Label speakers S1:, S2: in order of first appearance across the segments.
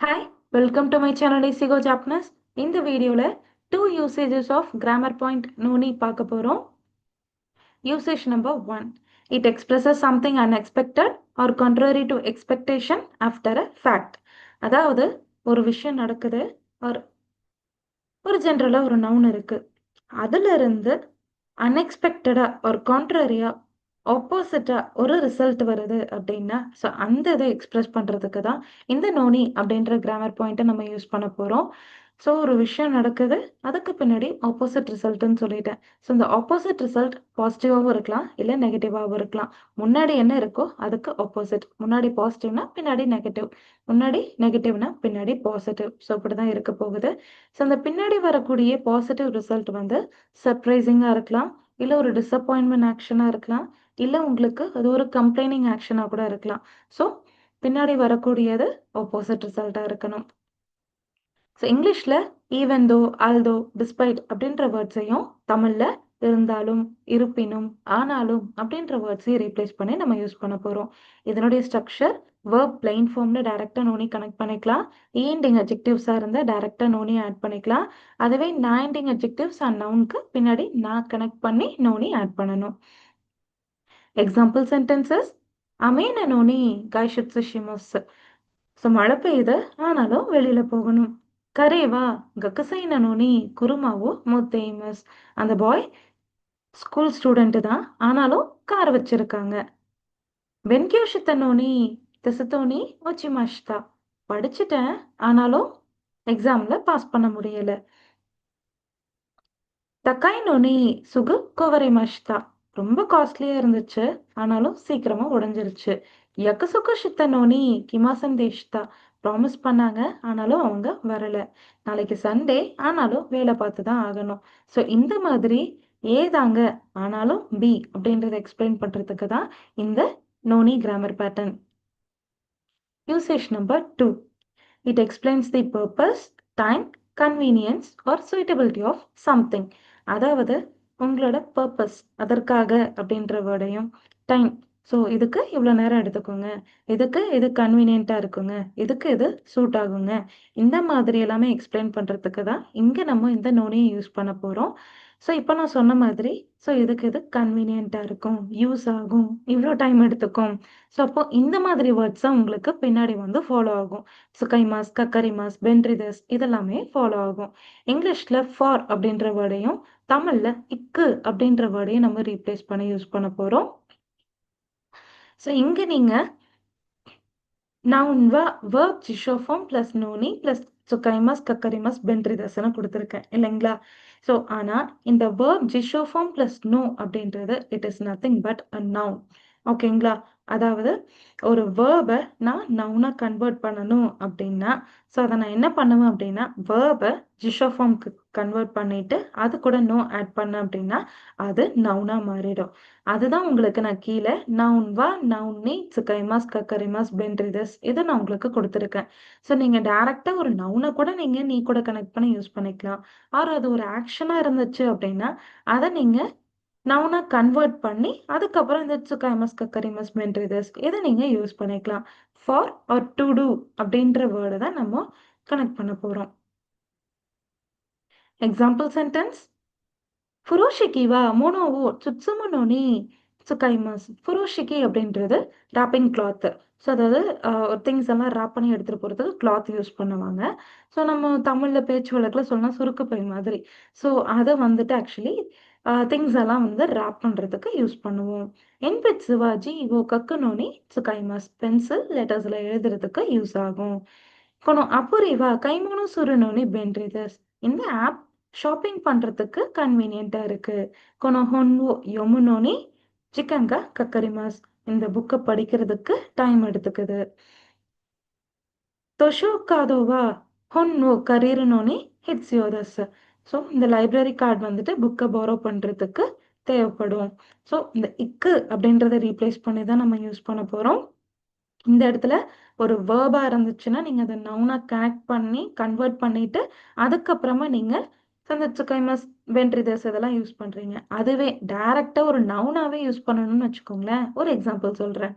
S1: Hi, welcome to my channel Easy Go Japanese. இந்த வீடியோல 2 usages of grammar point noni பார்க்க போறோம். Usage number 1. It expresses something unexpected or contrary to expectation after a fact. அதாவது ஒரு விஷயம் நடக்குது ஒரு ஜெனரலா ஒரு நவுன் இருக்கு. அதுல இருந்து அன்எக்ஸ்பெக்டடா ஒரு கான்ட்ரரியா ஆப்போசிட்டா ஒரு ரிசல்ட் வருது அப்படின்னா ஸோ அந்த இதை எக்ஸ்பிரஸ் பண்றதுக்கு தான் இந்த நோனி அப்படின்ற கிராமர் பாயிண்ட்டை நம்ம யூஸ் பண்ண போறோம். ஸோ ஒரு விஷயம் நடக்குது, அதுக்கு பின்னாடி ஆப்போசிட் ரிசல்ட்னு சொல்லிட்டேன். ஸோ இந்த ஆப்போசிட் ரிசல்ட் பாசிட்டிவாகவும் இருக்கலாம், இல்லை நெகட்டிவாகவும் இருக்கலாம். முன்னாடி என்ன இருக்கோ அதுக்கு ஆப்போசிட். முன்னாடி பாசிட்டிவ்னா பின்னாடி நெகட்டிவ், முன்னாடி நெகட்டிவ்னா பின்னாடி பாசிட்டிவ். ஸோ இப்படிதான் இருக்க போகுது. ஸோ அந்த பின்னாடி வரக்கூடிய பாசிட்டிவ் ரிசல்ட் வந்து சர்ப்ரைசிங்காக இருக்கலாம், இல்லை ஒரு டிசப்பாயின்மெண்ட் ஆக்ஷனாக இருக்கலாம், இல்லை உங்களுக்கு அது ஒரு கம்ப்ளைனிங் ஆக்ஷனாக கூட இருக்கலாம். ஸோ பின்னாடி வரக்கூடியது ஆப்போசிட் ரிசல்ட்டாக இருக்கணும். ஸோ இங்கிலீஷில் ஈவன் தோ, ஆல்தோ, டிஸ்பைட் அப்படின்ற வேர்ட்ஸையும் தமிழில் இருந்தாலும், இருப்பினும், ஆனாலும் அப்படின்ற வேர்ட்ஸையும் ரீப்ளேஸ் பண்ணி நம்ம யூஸ் பண்ண போகிறோம். இதனுடைய ஸ்ட்ரக்சர் வேர்ப் பிளைன் ஃபார்மில் டைரெக்டாக நோனி கனெக்ட் பண்ணிக்கலாம். ஈண்டிங் அட்ஜெக்டிவ்ஸாக இருந்தால் டைரெக்டாக நோனி ஆட் பண்ணிக்கலாம். அதுவே நாயிண்டிங் அட்ஜெக்டிவ்ஸ் அண்ட் நவுனுக்கு பின்னாடி நான் கனெக்ட் பண்ணி நோனி ஆட் பண்ணணும். எக்ஸாம்பிள் சென்டென்சஸ்: அமேன நோனி காய்ஷுட்சு ஷிமோஸ். ஸோ மழை பெய்யுது, ஆனாலும் வெளியில போகணும். கரேவா கக்கசைன நோனி குருமாவோ முத்தேமஸ். அந்த பாய் ஸ்கூல் ஸ்டூடெண்ட் தான், ஆனாலும் கார் வச்சிருக்காங்க. பென்கியோஷித்த நோனி திசத்தோனி ஒச்சிமாஷ்தா. படிச்சுட்டேன், ஆனாலும் எக்ஸாம்ல பாஸ் பண்ண முடியல. தக்காய் நோனி சுகு கோவரைமாஷ்தா. ரொம்ப காஸ்ட்லியா இருந்துச்சு, ஆனாலும் சீக்கிரமா உடைஞ்சிருச்சு. யக்கசுக்கு ஷித்த நோனி கிமாசன் தேஷ்தா. ப்ராமிஸ் பண்ணாங்க, ஆனாலும் அவங்க வரல. நாளைக்கு சண்டே, ஆனாலும் வேலை பார்த்து தான் ஆகணும். ஸோ இந்த மாதிரி ஏதாங்க ஆனாலும் பி அப்படின்றத எக்ஸ்பிளைன் பண்றதுக்கு தான் இந்த noni grammar pattern. Usage number 2. It explains the purpose, time, convenience or suitability of something. அதாவது உங்களோட பர்பஸ், அதற்காக அப்படின்ற வேர்டையும், டைம், ஸோ இதுக்கு இவ்வளோ நேரம் எடுத்துக்கோங்க, இதுக்கு இது கன்வீனியண்ட்டாக இருக்குங்க, இதுக்கு இது சூட் ஆகுங்க, இந்த மாதிரி எல்லாமே எக்ஸ்பிளைன் பண்ணுறதுக்கு தான் இங்கே நம்ம இந்த நோனியை யூஸ் பண்ண போகிறோம். ஸோ இப்போ நான் சொன்ன மாதிரி, ஸோ இதுக்கு இது கன்வீனியண்ட்டாக இருக்கும், யூஸ் ஆகும், இவ்வளோ டைம் எடுத்துக்கும். ஸோ அப்போ இந்த மாதிரி வேர்ட்ஸ் தான் உங்களுக்கு பின்னாடி வந்து ஃபாலோ ஆகும். சுகைமாஸ், கக்கரிமாஸ், பென்ட்ரிதஸ் இதெல்லாமே ஃபாலோ ஆகும். இங்கிலீஷில் ஃபார் அப்படின்ற வேர்டையும் தமிழில் இக்கு அப்படின்ற வேர்டையும் நம்ம ரீப்ளேஸ் பண்ணி யூஸ் பண்ண போகிறோம். ஸோ இங்கே நீங்கள் நவுன் வேர்ப் ஜிஷோஃபார்ம் ப்ளஸ் நோனி ப்ளஸ் சுகைமாஸ், கக்கரிமாஸ், பென்ட்ரிதஸ்ன்னு கொடுத்துருக்கேன் இல்லைங்களா? ஸோ ஆனால் இந்த வேர்ப் ஜிஷோஃபார்ம் ப்ளஸ் நோ அப்படின்றது it is nothing but a noun. ஓகேங்களா? அதாவது ஒரு வேர்பை நான் நவுனாக கன்வெர்ட் பண்ணணும் அப்படின்னா, ஸோ அதை நான் என்ன பண்ணுவேன் அப்படின்னா, வேர்பை ஜிஷோஃபார்ம்க்கு கன்வெர்ட் பண்ணிட்டு அது கூட நோ ஆட் பண்ணேன் அப்படின்னா அது நவுனாக மாறிடும். அதுதான் உங்களுக்கு நான் கீழே நவுன் வா, நவுன் நீ, சுகைமாஸ், கக்கரிமாஸ், பென்ட்ரிதஸ் இதை நான் உங்களுக்கு கொடுத்துருக்கேன். ஸோ நீங்கள் டைரெக்டாக ஒரு நவுனை கூட நீங்கள் நீ கூட கனெக்ட் பண்ணி யூஸ் பண்ணிக்கலாம். ஆர் அது ஒரு ஆக்ஷனாக இருந்துச்சு அப்படின்னா அதை நீங்கள் நவுனா கன்வெர்ட் பண்ணி அதுக்கப்புறம் இந்த சுகைமஸ், கக்கரிமஸ், பென்ட்ரிதஸ் இதை நீங்கள் யூஸ் பண்ணிக்கலாம். ஃபார் ஆர் டு டூ அப்படின்ற வேர்டை தான் நம்ம கனெக்ட் பண்ண போகிறோம். எக்ஸாம்பிள் சென்டென்ஸ்: ஃபுரோஷிகி வா மோனோவோ சுட்சுமனோனி சுகைமஸ். ஃபுரோஷிகி அப்படின்றது ராப்பிங் கிளாத். ஸோ அதாவது திங்ஸ் எல்லாம் ரேப் பண்ணி எடுத்துகிட்டு போகிறதுக்கு கிளாத் யூஸ் பண்ணுவாங்க. ஸோ நம்ம தமிழில் பேச்சு வழக்கில் சொன்னால் சுருக்குப்பை மாதிரி. ஸோ அதை வந்துட்டு ஆக்சுவலி திங்ஸ் எல்லாம் வந்து ரேப் பண்ணுறதுக்கு யூஸ் பண்ணுவோம். என்பெட் சிவாஜி இவோ கக்குனோனி சுகைமஸ். பென்சில் லெட்டர்ஸில் எழுதுறதுக்கு யூஸ் ஆகும். கொனோ அப்புரிவா கைமோனோ சுருனோனி பென்ட்ரிதஸ். இந்த ஆப் ஷாப்பிங் பண்ணுறதுக்கு கன்வீனியண்ட்டாக இருக்குது. கொனோ ஹொன்வோ யொமுனோனி சிக்கன்கா கக்கரிமாஸ். இந்த புக்கை படிக்கிறதுக்கு டைம் எடுத்துக்குது. தொஷோ காதோவா ஹொன்னோ கரீரனோனி ஹிட்ஸியோதஸ். ஸோ இந்த லைப்ரரி கார்டு வந்துட்டு புக்கை பாரோ பண்ணுறதுக்கு தேவைப்படும். ஸோ இந்த இக்கு அப்படின்றத ரீப்ளேஸ் பண்ணி தான் நம்ம யூஸ் பண்ண போகிறோம். இந்த இடத்துல ஒரு வேர்பாக இருந்துச்சுன்னா நீங்கள் அதை நவுனாக கனெக்ட் பண்ணி கன்வெர்ட் பண்ணிட்டு அதுக்கப்புறமா நீங்கள் அந்த சுகைமஸ், பென்ட்ரிதஸ் இதெல்லாம் யூஸ் பண்ணுறீங்க. அதுவே டைரெக்டாக ஒரு நவுனாகவே யூஸ் பண்ணணும்னு வச்சுக்கோங்களேன். ஒரு எக்ஸாம்பிள் சொல்கிறேன்.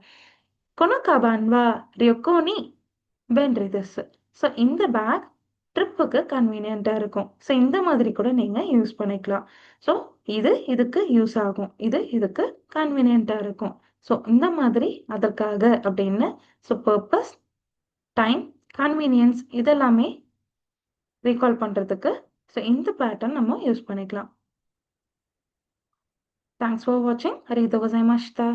S1: கொனோகாபான்வா ரியோக்கோனி பென்ட்ரிதஸ். ஸோ இந்த பேக் ட்ரிப்புக்கு கன்வீனியன்ட்டா இருக்கும். ஸோ இந்த மாதிரி கூட நீங்க யூஸ் பண்ணிக்கலாம். ஸோ இது இதுக்கு யூஸ் ஆகும். இது இதுக்கு கன்வீனியன்ட்டா இருக்கும். ஸோ இந்த மாதிரி அதற்காக அப்படின்னு ஸோ பர்ப்பஸ், டைம், கன்வீனியன்ஸ் இதெல்லாமே ரீகால் பண்றதுக்கு ஸோ இந்த பேட்டர்ன் நம்ம யூஸ் பண்ணிக்கலாம். தேங்க்ஸ் ஃபார் வாட்சிங். அரிஹதோ கோசைமாஷிதா.